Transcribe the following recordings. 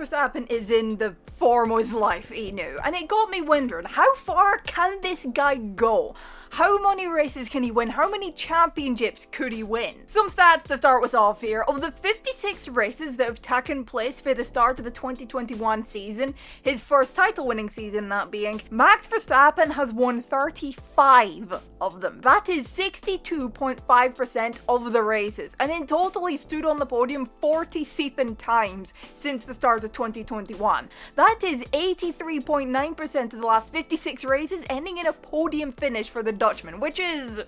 Verstappen is in the form of his life, he knew, and it got me wondering, how far can this guy go? How many races can he win? How many championships could he win? Some stats to start us off here. Of the 56 races that have taken place for the start of the 2021 season, his first title winning season that being, Max Verstappen has won 35 of them. That is 62.5% of the races, and in total he stood on the podium 47 times since the start of 2021. That is 83.9% of the last 56 races ending in a podium finish for the Dutchman, which is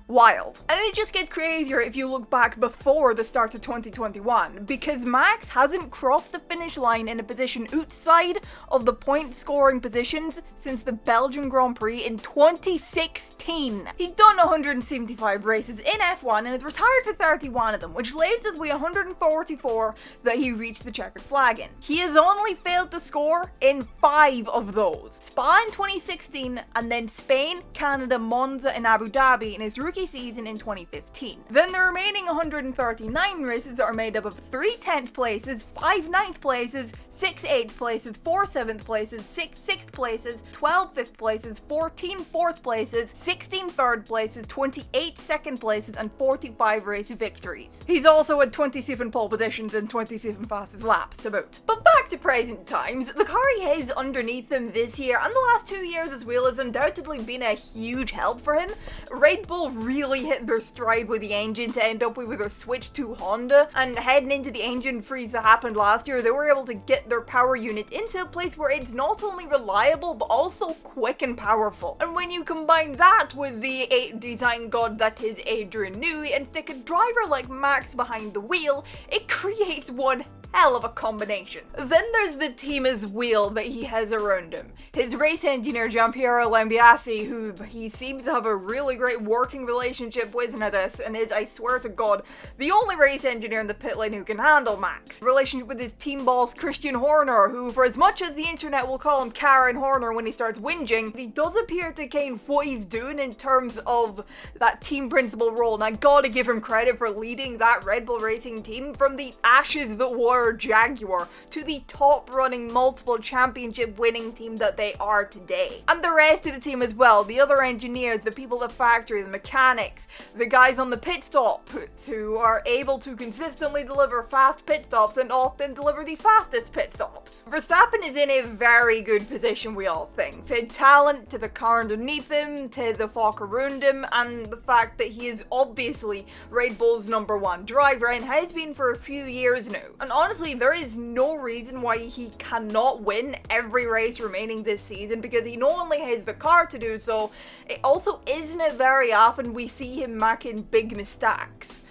wild. And it just gets crazier if you look back before the start of 2021, because Max hasn't crossed the finish line in a position outside of the point scoring positions since the Belgian Grand Prix in 2016. He's done 175 races in F1 and has retired for 31 of them, which leaves us with 144 that he reached the checkered flag in. He has only failed to score in 5 of those. Spa in 2016, and then Spain, Canada, Monza and Abu Dhabi in his rookie season in 2015. Then the remaining 139 races are made up of 3 10th places, 5 9th places, 6 8th places, 4 7th places, 6 6th places, 12 5th places, 14 4th places, 16 3rd places, 28 2nd places, and 45 race victories. He's also had 27 pole positions and 27 fastest laps to boot. But back to present times, the car he has underneath him this year and the last 2 years as well has undoubtedly been a huge help for him. Red Bull really hit their stride with the engine to end up with a switch to Honda, and heading into the engine freeze that happened last year, they were able to get their power unit into a place where it's not only reliable but also quick and powerful. And when you combine that with the design god that is Adrian Newey and stick a driver like Max behind the wheel, it creates one hell of a combination. Then there's the team as wheel that he has around him. His race engineer Giampiero Lambiase, who he seems to have a really great working relationship with now this, and is, I swear to God, the only race engineer in the pit lane who can handle Max. Relationship with his team boss Christian Horner, who for as much as the internet will call him Karen Horner when he starts whinging, he does appear to gain what he's doing in terms of that team principal role, and I gotta give him credit for leading that Red Bull Racing team from the ashes that were Jaguar to the top running multiple championship winning team that they are today. And the rest of the team as well, the other engineers, the people at the factory, the mechanics, the guys on the pit stop who are able to consistently deliver fast pit stops and often deliver the fastest pit stops. Verstappen is in a very good position, we all think. To talent, to the car underneath him, to the folk around him, and the fact that he is obviously Red Bull's #1 driver and has been for a few years now. And honestly, there is no reason why he cannot win every race remaining this season, because he not only has the car to do so, it also isn't very often we see him making big mistakes.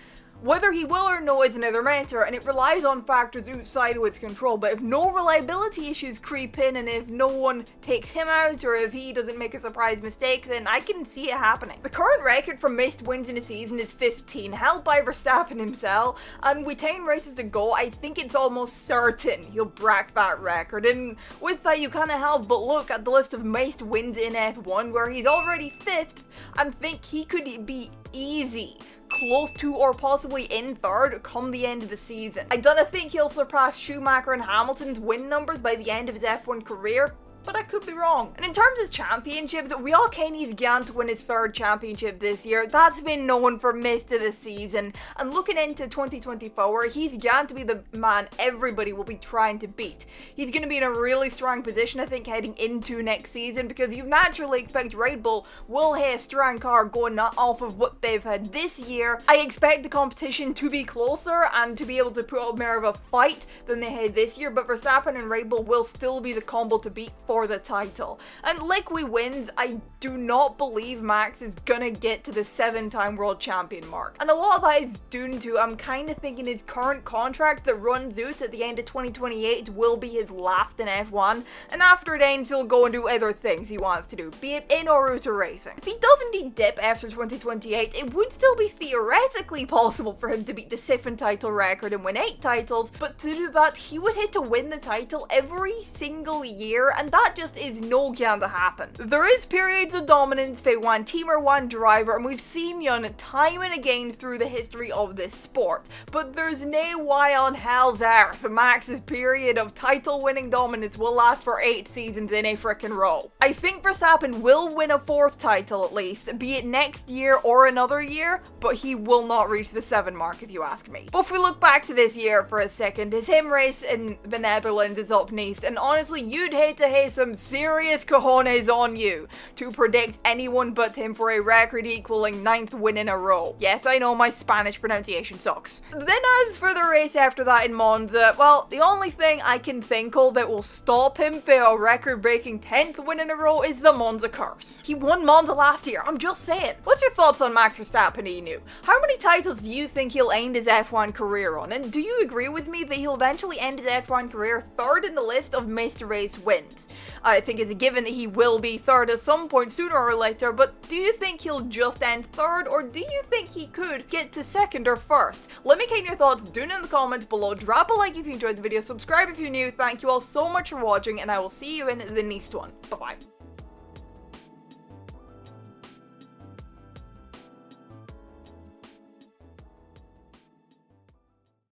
Whether he will or no is another matter, and it relies on factors outside of his control, but if no reliability issues creep in and if no one takes him out or if he doesn't make a surprise mistake, then I can see it happening. The current record for missed wins in a season is 15, held by Verstappen himself, and with 10 races to go, I think it's almost certain he'll break that record. And with that, you can't help but look at the list of missed wins in F1, where he's already 5th, and think he could be easy close to or possibly in 3rd come the end of the season. I don't think he'll surpass Schumacher and Hamilton's win numbers by the end of his F1 career, but I could be wrong. And in terms of championships, we all kind of began to win his 3rd championship this year. That's been known for most of the season. And looking into 2024, he's going to be the man everybody will be trying to beat. He's going to be in a really strong position, I think, heading into next season, because you naturally expect Red Bull will have a strong car going off of what they've had this year. I expect the competition to be closer and to be able to put up more of a fight than they had this year, but Verstappen and Red Bull will still be the combo to beat for the title. And like we wins, I do not believe Max is gonna get to the 7-time world champion mark. And a lot of that is due to, I'm kind of thinking his current contract that runs out at the end of 2028 will be his last in F1, and after it ends he'll go and do other things he wants to do, be it in or out of racing. If he does indeed dip after 2028, it would still be theoretically possible for him to beat the 7 title record and win 8 titles, but to do that he would hit to win the title every single year, and that that just is no going to happen. There is periods of dominance for one team or one driver, and we've seen yon time and again through the history of this sport, but there's no way on hell's earth Max's period of title-winning dominance will last for 8 seasons in a frickin' row. I think Verstappen will win a 4th title at least, be it next year or another year, but he will not reach the 7 mark if you ask me. But if we look back to this year for a second, his him race in the Netherlands is up next, and honestly you'd hate to have some serious cojones on you to predict anyone but him for a record equaling 9th win in a row. Yes, I know my Spanish pronunciation sucks. Then as for the race after that in Monza, well, the only thing I can think of that will stop him for a record-breaking 10th win in a row is the Monza curse. He won Monza last year, I'm just saying. What's your thoughts on Max Verstappen, Enu? How many titles do you think he'll end his F1 career on? And do you agree with me that he'll eventually end his F1 career 3rd in the list of missed race wins? I think it's a given that he will be 3rd at some point sooner or later, but do you think he'll just end 3rd, or do you think he could get to 2nd or 1st? Let me get your thoughts down in the comments below. Drop a like if you enjoyed the video, subscribe if you're new. Thank you all so much for watching, and I will see you in the next one. Bye bye.